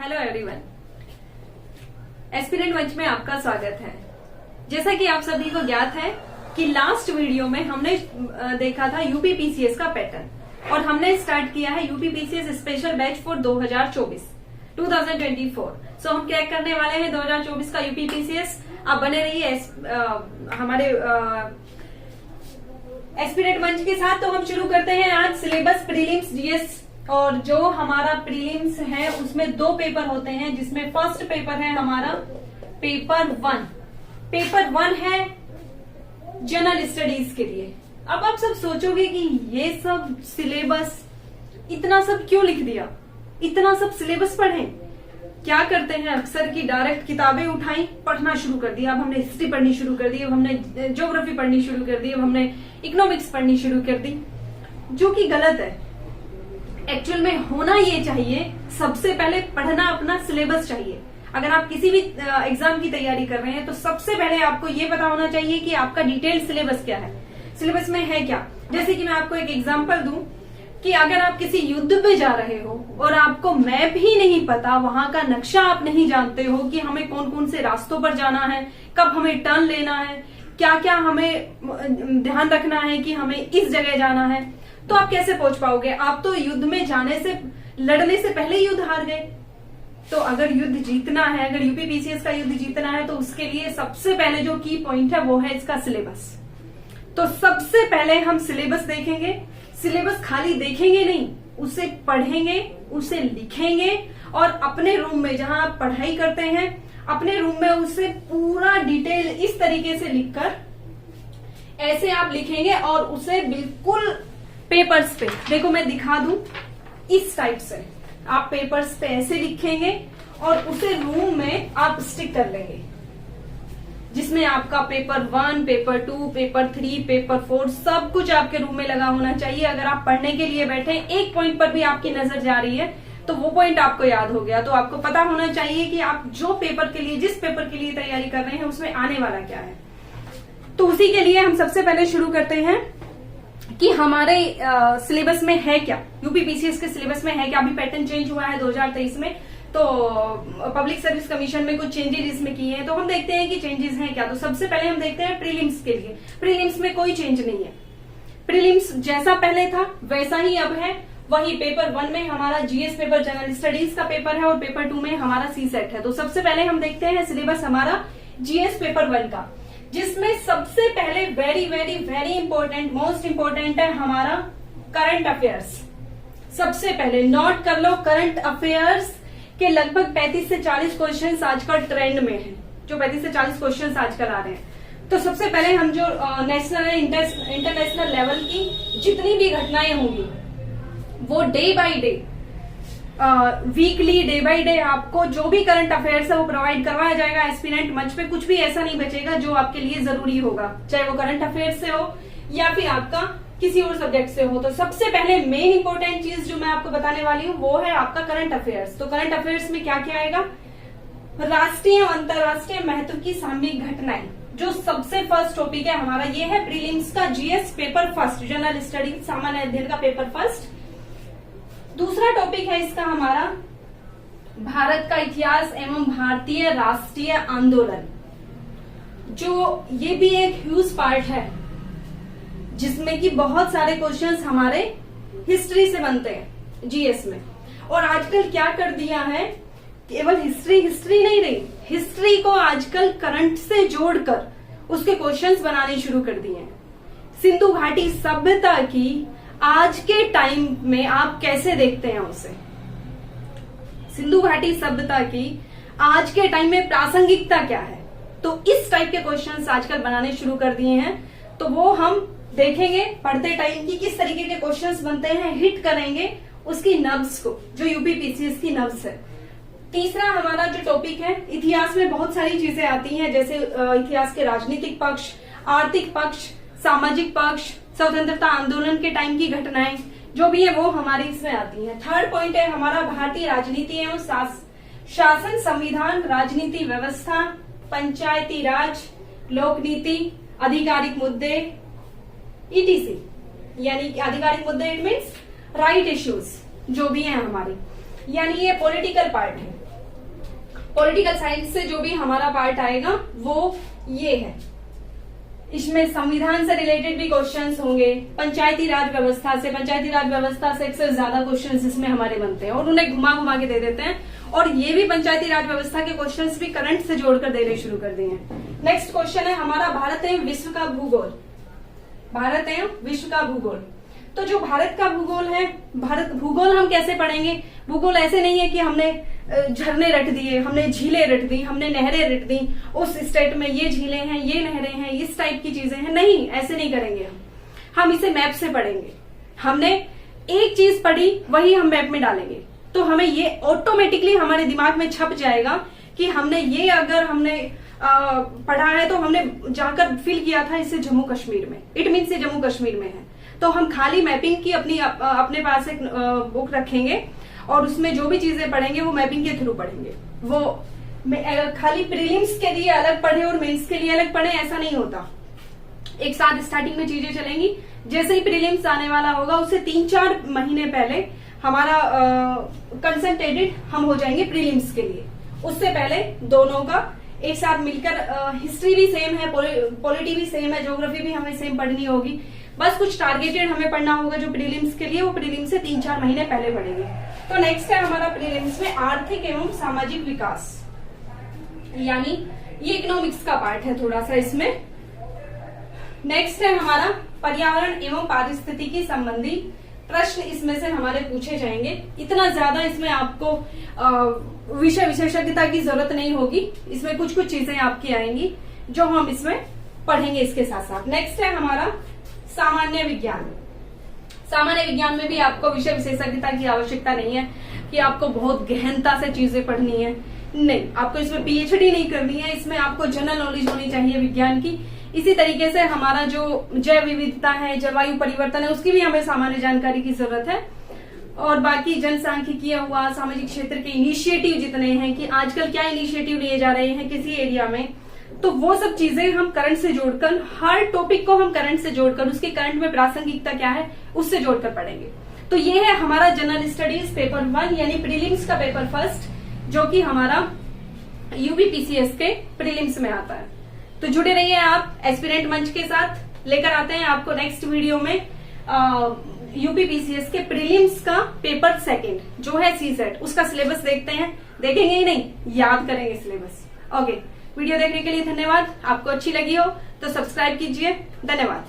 Hello everyone, aspirant मंच में आपका स्वागत है। जैसा कि आप सभी को ज्ञात है कि लास्ट वीडियो में हमने देखा था यूपीपीसीएस का पैटर्न और हमने स्टार्ट किया है यूपीपीसीएस स्पेशल बैच फॉर 2024। सो हम क्रैक करने वाले हैं 2024 का यूपीपीसीएस। आप बने रहिए हमारे एस्पिरेंट मंच के साथ। तो हम शुरू करते हैं आज सिलेबस प्रीलिम्स जीएस। और जो हमारा प्रीलिम्स है उसमें दो पेपर होते हैं, जिसमें फर्स्ट पेपर है हमारा पेपर 1। पेपर 1 है जनरल स्टडीज के लिए। अब आप सब सोचोगे कि ये सब सिलेबस इतना सब क्यों लिख दिया, इतना सब सिलेबस पढ़े। क्या करते हैं अक्सर की डायरेक्ट किताबें उठाई, पढ़ना शुरू कर दिया। अब हमने हिस्ट्री पढ़नी शुरू कर दी, अब हमने ज्योग्राफी पढ़नी शुरू कर दी, अब हमने इकोनॉमिक्स पढ़नी शुरू कर दी, जो कि गलत है। एक्चुअल में होना ये चाहिए, सबसे पहले पढ़ना अपना सिलेबस चाहिए। अगर आप किसी भी एग्जाम की तैयारी कर रहे हैं तो सबसे पहले आपको ये पता होना चाहिए कि आपका डिटेल्ड सिलेबस क्या है, सिलेबस में है क्या। जैसे कि मैं आपको एक एग्जांपल दूं कि अगर आप किसी युद्ध पे जा रहे हो और आपको मैप ही नहीं पता, वहां का नक्शा आप नहीं जानते हो कि हमें कौन कौन से रास्तों पर जाना है, कब हमें टर्न लेना है, क्या क्या हमें ध्यान रखना है कि हमें इस जगह जाना है, तो आप कैसे पहुंच पाओगे। आप तो युद्ध में जाने से, लड़ने से पहले युद्ध हार गए। तो अगर युद्ध जीतना है, अगर यूपीपीसीएस का युद्ध जीतना है, तो उसके लिए सबसे पहले जो की पॉइंट है वो है इसका सिलेबस। तो सबसे पहले हम सिलेबस देखेंगे। सिलेबस खाली देखेंगे नहीं, उसे पढ़ेंगे, उसे लिखेंगे और अपने रूम में जहां आप पढ़ाई करते हैं, अपने रूम में उसे पूरा डिटेल इस तरीके से लिखकर ऐसे आप लिखेंगे और उसे बिल्कुल पेपर्स पे, देखो मैं दिखा दूं, इस टाइप से आप पेपर्स पे ऐसे लिखेंगे और उसे रूम में आप स्टिक कर लेंगे, जिसमें आपका पेपर 1, पेपर 2, पेपर 3, पेपर 4 सब कुछ आपके रूम में लगा होना चाहिए। अगर आप पढ़ने के लिए बैठे, एक पॉइंट पर भी आपकी नजर जा रही है तो वो पॉइंट आपको याद हो गया। तो आपको पता होना चाहिए कि आप जो पेपर के लिए, जिस पेपर के लिए तैयारी कर रहे हैं उसमें आने वाला क्या है। तो उसी के लिए हम सबसे पहले शुरू करते हैं कि हमारे सिलेबस में है क्या, यूपीपीसीएस के सिलेबस में है क्या। अभी पैटर्न चेंज हुआ है 2023 में, तो पब्लिक सर्विस कमीशन में कुछ चेंजेस इसमें किए हैं, तो हम देखते हैं कि चेंजेस हैं क्या। तो सबसे पहले हम देखते हैं प्रीलिम्स के लिए। प्रीलिम्स में कोई चेंज नहीं है, प्रीलिम्स जैसा पहले था वैसा ही अब है। वही पेपर 1 में हमारा जीएस पेपर जनरल स्टडीज का पेपर है और पेपर 2 में हमारा सीसेट है। तो सबसे पहले हम देखते हैं सिलेबस हमारा जीएस पेपर 1 का, जिसमें सबसे पहले very very very important, most important है हमारा करंट अफेयर्स। सबसे पहले नोट कर लो, करंट अफेयर्स के लगभग 35 से 40 क्वेश्चंस आजकल ट्रेंड में हैं, जो 35 से 40 क्वेश्चंस आजकल आ रहे हैं। तो सबसे पहले हम जो नेशनल इंटरनेशनल लेवल की जितनी भी घटनाएं होंगी वो day by day, weekly, day by day आपको जो भी करंट अफेयर्स है वो प्रोवाइड करवाया जाएगा एस्पिरेंट मंच पे। कुछ भी ऐसा नहीं बचेगा जो आपके लिए जरूरी होगा, चाहे वो करंट अफेयर्स से हो या फिर आपका किसी और सब्जेक्ट से हो। तो सबसे पहले मेन इंपॉर्टेंट चीज जो मैं आपको बताने वाली हूँ वो है आपका करंट अफेयर्स। तो करंट अफेयर्स में क्या क्या आएगा, राष्ट्रीय और अंतर्राष्ट्रीय महत्व की सामयिक घटनाएं, जो सबसे फर्स्ट टॉपिक है हमारा, ये है प्रीलिम्स का GS paper first, general studies सामान्य अध्ययन का पेपर फर्स्ट। दूसरा टॉपिक है इसका हमारा भारत का इतिहास एवं भारतीय राष्ट्रीय आंदोलन, जो ये भी एक ह्यूज पार्ट है, जिसमें कि बहुत सारे क्वेश्चंस हमारे हिस्ट्री से बनते हैं जीएस में। और आजकल क्या कर दिया है, केवल हिस्ट्री नहीं रही, हिस्ट्री को आजकल करंट से जोड़कर उसके क्वेश्चंस बनाने शुरू कर दिए हैं। सिंधु घाटी सभ्यता की आज के टाइम में आप कैसे देखते हैं उसे, सिंधु घाटी सभ्यता की आज के टाइम में प्रासंगिकता क्या है, तो इस टाइप के क्वेश्चंस आजकल बनाने शुरू कर दिए हैं। तो वो हम देखेंगे पढ़ते टाइम की किस तरीके के क्वेश्चंस बनते हैं, हिट करेंगे उसकी नब्ज को, जो यूपीपीसीएस की नब्ज है। तीसरा हमारा जो टॉपिक है, इतिहास में बहुत सारी चीजें आती हैं, जैसे इतिहास के राजनीतिक पक्ष, आर्थिक पक्ष, सामाजिक पक्ष, स्वतंत्रता आंदोलन के टाइम की घटनाएं, जो भी है वो हमारी इसमें आती हैं। थर्ड पॉइंट है हमारा भारतीय राजनीति एवं शासन, संविधान, राजनीति व्यवस्था, पंचायती राज, लोक नीति, आधिकारिक मुद्दे, ईटीसी, यानी कि आधिकारिक मुद्दे इट मीन्स राइट इश्यूज जो भी हैं हमारे, यानी ये पॉलिटिकल पार्ट है। पॉलिटिकल साइंस से जो भी हमारा पार्ट आएगा वो ये है। इसमें संविधान से रिलेटेड भी क्वेश्चंस होंगे, पंचायती राज व्यवस्था से एक से ज्यादा क्वेश्चंस इसमें हमारे बनते हैं और उन्हें घुमा घुमा के दे देते हैं। और ये भी पंचायती राज व्यवस्था के क्वेश्चंस भी करंट से जोड़कर देने शुरू कर दिए हैं। नेक्स्ट क्वेश्चन है हमारा भारत एवं विश्व का भूगोल। भारत एवं विश्व का भूगोल। तो जो भारत का भूगोल है, भारत भूगोल हम कैसे पढ़ेंगे? भूगोल ऐसे नहीं है कि हमने झरने रट दिए, हमने झीलें रट दी, हमने नहरें रट दी, उस स्टेट में ये झीलें हैं, ये नहरें हैं, इस टाइप की चीजें हैं। नहीं, ऐसे नहीं करेंगे हम इसे मैप से पढ़ेंगे। हमने एक चीज पढ़ी वही हम मैप में डालेंगे, तो हमें ये ऑटोमेटिकली हमारे दिमाग में छप जाएगा कि हमने ये, अगर हमने पढ़ा है तो हमने जाकर फिल किया था इसे जम्मू कश्मीर में, इट मीन से जम्मू कश्मीर में है। तो हम खाली मैपिंग की अपने पास एक बुक रखेंगे और उसमें जो भी चीजें पढ़ेंगे वो मैपिंग के थ्रू पढ़ेंगे। वो खाली प्रीलिम्स के लिए अलग पढ़े और मेंस के लिए अलग पढ़े, ऐसा नहीं होता। एक साथ स्टार्टिंग में चीजें चलेंगी। जैसे ही प्रीलिम्स आने वाला होगा उससे 3-4 महीने पहले हमारा कंसंट्रेटेड हम हो जाएंगे प्रीलिम्स के लिए। उससे पहले दोनों का एक साथ मिलकर, हिस्ट्री भी सेम है, पॉलिटी भी सेम है, ज्योग्राफी भी हमें सेम पढ़नी होगी। बस कुछ टारगेटेड हमें पढ़ना होगा जो प्रीलिम्स के लिए, वो प्रीलिम्स से 3-4 महीने पहले पढ़ेंगे। तो नेक्स्ट है हमारा प्रीलिम्स में आर्थिक एवं सामाजिक विकास, यानी ये इकोनॉमिक्स का पार्ट है थोड़ा सा इसमें। नेक्स्ट है हमारा पर्यावरण एवं पारिस्थितिकी संबंधी प्रश्न, इसमें से हमारे पूछे जाएंगे। इतना ज्यादा इसमें आपको विषय विशेषज्ञता की जरूरत नहीं होगी, इसमें कुछ कुछ चीजें आपकी आएंगी जो हम इसमें पढ़ेंगे इसके साथ साथ। नेक्स्ट है हमारा सामान्य विज्ञान। सामान्य विज्ञान में भी आपको विषय विशेषज्ञता की आवश्यकता नहीं है कि आपको बहुत गहनता से चीजें पढ़नी है, नहीं, आपको इसमें पीएचडी नहीं करनी है, इसमें आपको जनरल नॉलेज होनी चाहिए विज्ञान की। इसी तरीके से हमारा जो जैव विविधता है, जलवायु परिवर्तन है, उसकी भी हमें सामान्य जानकारी की जरूरत है। और बाकी जनसांख्यिकीय हुआ, सामाजिक क्षेत्र के इनिशिएटिव जितने हैं कि आजकल क्या इनिशिएटिव लिए जा रहे हैं किसी एरिया में, तो वो सब चीजें हम करंट से जोड़कर, हर टॉपिक को हम करंट से जोड़कर, उसके करंट में प्रासंगिकता क्या है उससे जोड़कर पढ़ेंगे। तो ये है हमारा जनरल स्टडीज पेपर 1 यानी प्रीलिम्स का पेपर फर्स्ट, जो कि हमारा यूपीपीसीएस के प्रीलिम्स में आता है। तो जुड़े रहिए आप एस्पिरेंट मंच के साथ। लेकर आते हैं आपको नेक्स्ट वीडियो में यूपीपीसीएस के प्रीलिम्स का पेपर 2 जो है सीसेट, उसका सिलेबस देखते हैं। देखेंगे ही नहीं, याद करेंगे सिलेबस। ओके, वीडियो देखने के लिए धन्यवाद। आपको अच्छी लगी हो तो सब्सक्राइब कीजिए। धन्यवाद।